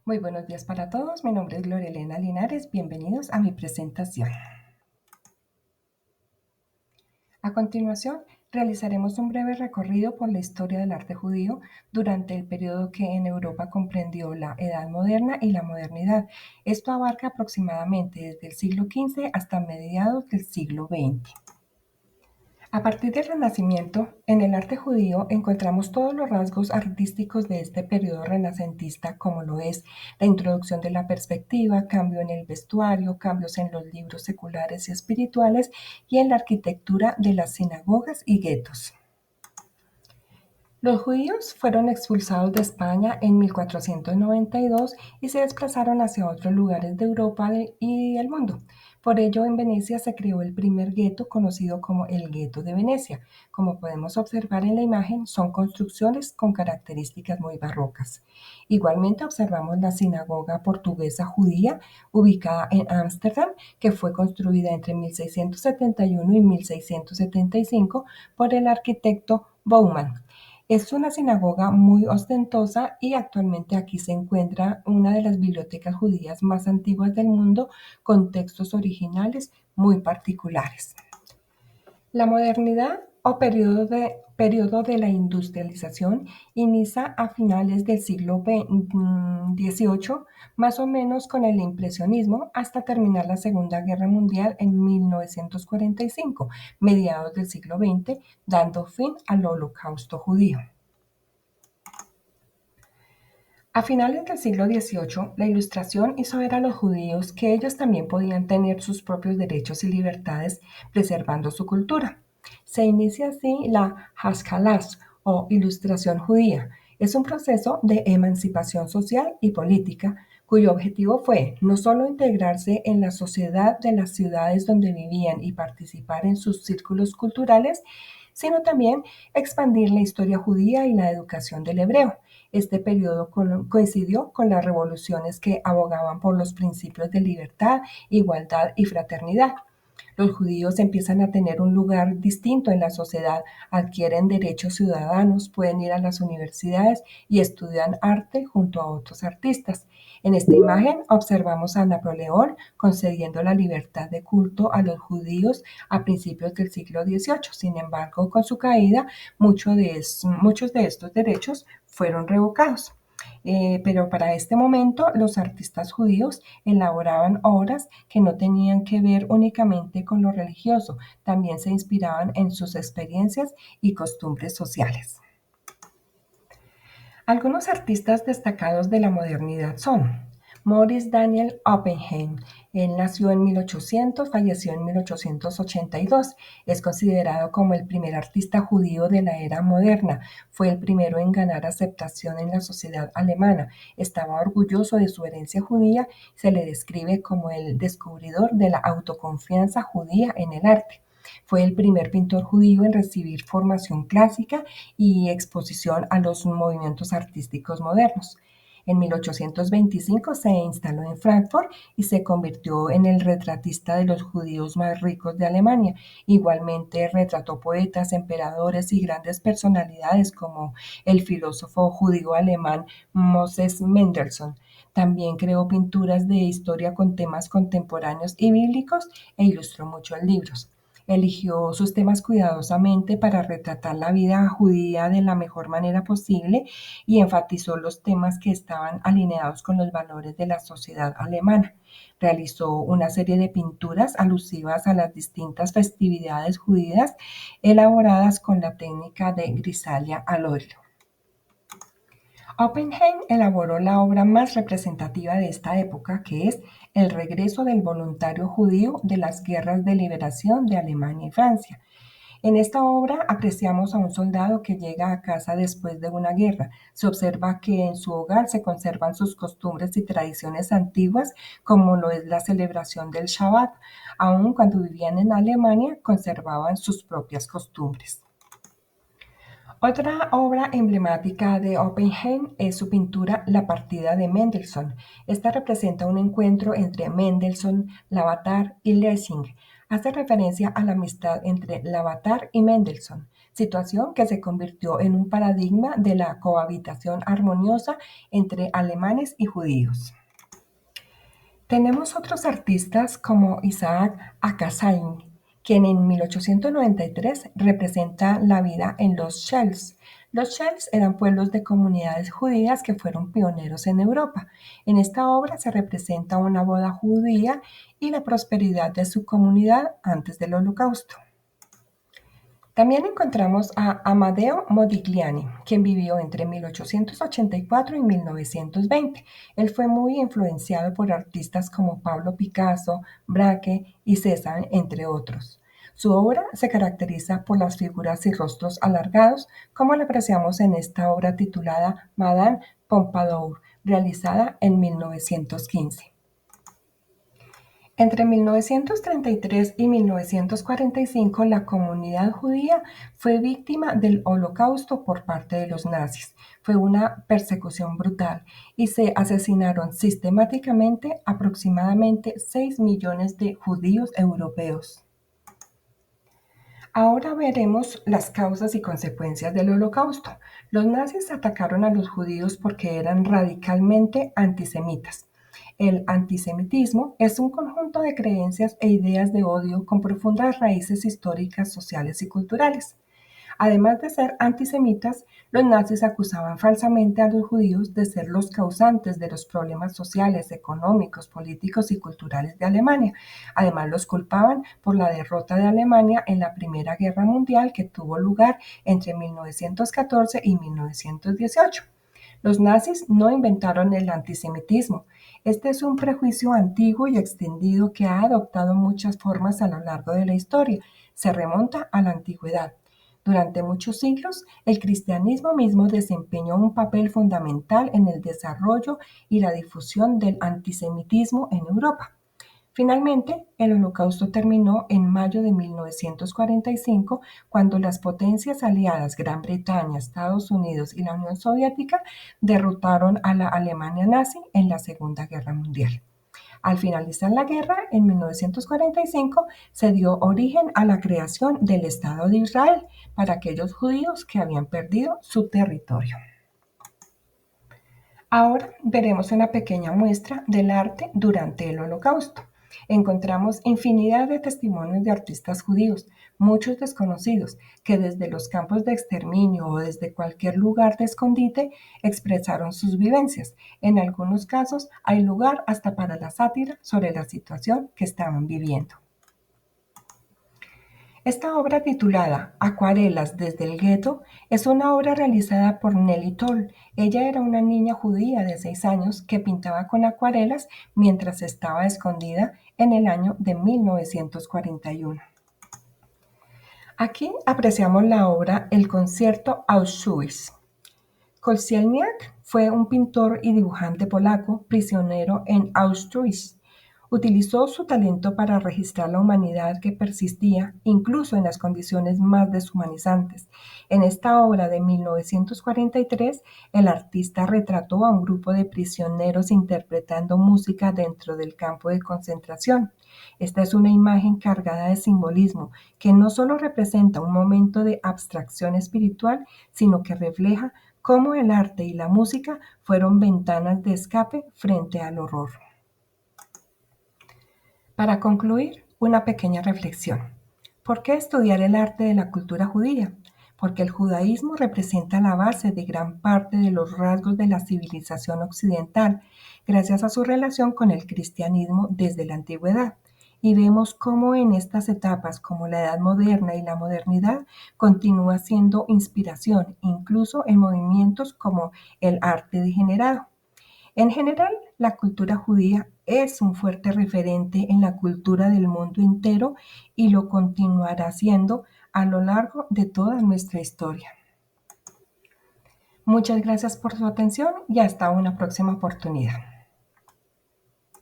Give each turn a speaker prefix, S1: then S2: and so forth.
S1: Muy buenos días para todos. Mi nombre es Gloria Elena Linares. Bienvenidos a mi presentación. A continuación, realizaremos un breve recorrido por la historia del arte judío durante el periodo que en Europa comprendió la Edad Moderna y la Modernidad. Esto abarca aproximadamente desde el siglo XV hasta mediados del siglo XX. A partir del Renacimiento, en el arte judío encontramos todos los rasgos artísticos de este periodo renacentista, como lo es la introducción de la perspectiva, cambio en el vestuario, cambios en los libros seculares y espirituales y en la arquitectura de las sinagogas y guetos. Los judíos fueron expulsados de España en 1492 y se desplazaron hacia otros lugares de Europa y el mundo. Por ello, en Venecia se creó el primer gueto conocido como el Gueto de Venecia. Como podemos observar en la imagen, son construcciones con características muy barrocas. Igualmente observamos la sinagoga portuguesa judía ubicada en Ámsterdam, que fue construida entre 1671 y 1675 por el arquitecto Bouwman. Es una sinagoga muy ostentosa y actualmente aquí se encuentra una de las bibliotecas judías más antiguas del mundo con textos originales muy particulares. La modernidad o periodo de la industrialización inicia a finales del siglo XVIII, más o menos con el impresionismo, hasta terminar la Segunda Guerra Mundial en 1945, mediados del siglo XX, dando fin al Holocausto judío. A finales del siglo XVIII, la Ilustración hizo ver a los judíos que ellos también podían tener sus propios derechos y libertades, preservando su cultura. Se inicia así la Haskalah o Ilustración judía. Es un proceso de emancipación social y política cuyo objetivo fue no solo integrarse en la sociedad de las ciudades donde vivían y participar en sus círculos culturales, sino también expandir la historia judía y la educación del hebreo. Este periodo coincidió con las revoluciones que abogaban por los principios de libertad, igualdad y fraternidad. Los judíos empiezan a tener un lugar distinto en la sociedad, adquieren derechos ciudadanos, pueden ir a las universidades y estudian arte junto a otros artistas. En esta imagen observamos a Napoleón concediendo la libertad de culto a los judíos a principios del siglo XVIII. Sin embargo, con su caída, muchos de estos derechos fueron revocados. Pero para este momento los artistas judíos elaboraban obras que no tenían que ver únicamente con lo religioso, también se inspiraban en sus experiencias y costumbres sociales. Algunos artistas destacados de la modernidad son Maurice Daniel Oppenheim. Él nació en 1800, falleció en 1882. Es considerado como el primer artista judío de la era moderna. Fue el primero en ganar aceptación en la sociedad alemana. Estaba orgulloso de su herencia judía. Se le describe como el descubridor de la autoconfianza judía en el arte. Fue el primer pintor judío en recibir formación clásica y exposición a los movimientos artísticos modernos. En 1825 se instaló en Frankfurt y se convirtió en el retratista de los judíos más ricos de Alemania. Igualmente retrató poetas, emperadores y grandes personalidades como el filósofo judío alemán Moses Mendelssohn. También creó pinturas de historia con temas contemporáneos y bíblicos e ilustró muchos libros. Eligió sus temas cuidadosamente para retratar la vida judía de la mejor manera posible y enfatizó los temas que estaban alineados con los valores de la sociedad alemana. Realizó una serie de pinturas alusivas a las distintas festividades judías elaboradas con la técnica de grisalia al óleo. Oppenheim elaboró la obra más representativa de esta época, que es El regreso del voluntario judío de las guerras de liberación de Alemania y Francia. En esta obra apreciamos a un soldado que llega a casa después de una guerra. Se observa que en su hogar se conservan sus costumbres y tradiciones antiguas, como lo es la celebración del Shabbat. Aun cuando vivían en Alemania, conservaban sus propias costumbres. Otra obra emblemática de Oppenheim es su pintura La partida de Mendelssohn. Esta representa un encuentro entre Mendelssohn, Lavater y Lessing. Hace referencia a la amistad entre Lavater y Mendelssohn. situación que se convirtió en un paradigma de la cohabitación armoniosa entre alemanes y judíos. Tenemos otros artistas como Isaac Akasain, quien en 1893 representa la vida en los Shells. Los Shells eran pueblos de comunidades judías que fueron pioneros en Europa. En esta obra se representa una boda judía y la prosperidad de su comunidad antes del Holocausto. También encontramos a Amadeo Modigliani, quien vivió entre 1884 y 1920. Él fue muy influenciado por artistas como Pablo Picasso, Braque y Cézanne, entre otros. Su obra se caracteriza por las figuras y rostros alargados, como lo apreciamos en esta obra titulada Madame Pompadour, realizada en 1915. Entre 1933 y 1945, la comunidad judía fue víctima del Holocausto por parte de los nazis. Fue una persecución brutal y se asesinaron sistemáticamente aproximadamente 6 millones de judíos europeos. Ahora veremos las causas y consecuencias del Holocausto. Los nazis atacaron a los judíos porque eran radicalmente antisemitas. El antisemitismo es un conjunto de creencias e ideas de odio con profundas raíces históricas, sociales y culturales. Además de ser antisemitas, los nazis acusaban falsamente a los judíos de ser los causantes de los problemas sociales, económicos, políticos y culturales de Alemania. Además, los culpaban por la derrota de Alemania en la Primera Guerra Mundial que tuvo lugar entre 1914 y 1918. Los nazis no inventaron el antisemitismo. Este es un prejuicio antiguo y extendido que ha adoptado muchas formas a lo largo de la historia. Se remonta a la antigüedad. Durante muchos siglos, el cristianismo mismo desempeñó un papel fundamental en el desarrollo y la difusión del antisemitismo en Europa. Finalmente, el Holocausto terminó en mayo de 1945, cuando las potencias aliadas Gran Bretaña, Estados Unidos y la Unión Soviética derrotaron a la Alemania nazi en la Segunda Guerra Mundial. Al finalizar la guerra, en 1945, se dio origen a la creación del Estado de Israel para aquellos judíos que habían perdido su territorio. Ahora veremos una pequeña muestra del arte durante el Holocausto. Encontramos infinidad de testimonios de artistas judíos, muchos desconocidos, que desde los campos de exterminio o desde cualquier lugar de escondite expresaron sus vivencias. En algunos casos hay lugar hasta para la sátira sobre la situación que estaban viviendo. Esta obra titulada Acuarelas desde el gueto es una obra realizada por Nelly Toll. Ella era una niña judía de 6 años que pintaba con acuarelas mientras estaba escondida en el año de 1941. Aquí apreciamos la obra El concierto Auschwitz. Kościelniak fue un pintor y dibujante polaco prisionero en Auschwitz. Utilizó su talento para registrar la humanidad que persistía incluso en las condiciones más deshumanizantes. En esta obra de 1943, el artista retrató a un grupo de prisioneros interpretando música dentro del campo de concentración. Esta es una imagen cargada de simbolismo que no solo representa un momento de abstracción espiritual, sino que refleja cómo el arte y la música fueron ventanas de escape frente al horror. Para concluir, una pequeña reflexión. ¿Por qué estudiar el arte de la cultura judía? Porque el judaísmo representa la base de gran parte de los rasgos de la civilización occidental, gracias a su relación con el cristianismo desde la antigüedad. Y vemos cómo en estas etapas, como la Edad Moderna y la modernidad, continúa siendo inspiración, incluso en movimientos como el arte degenerado. En general, la cultura judía es un fuerte referente en la cultura del mundo entero y lo continuará siendo a lo largo de toda nuestra historia. Muchas gracias por su atención y hasta una próxima oportunidad.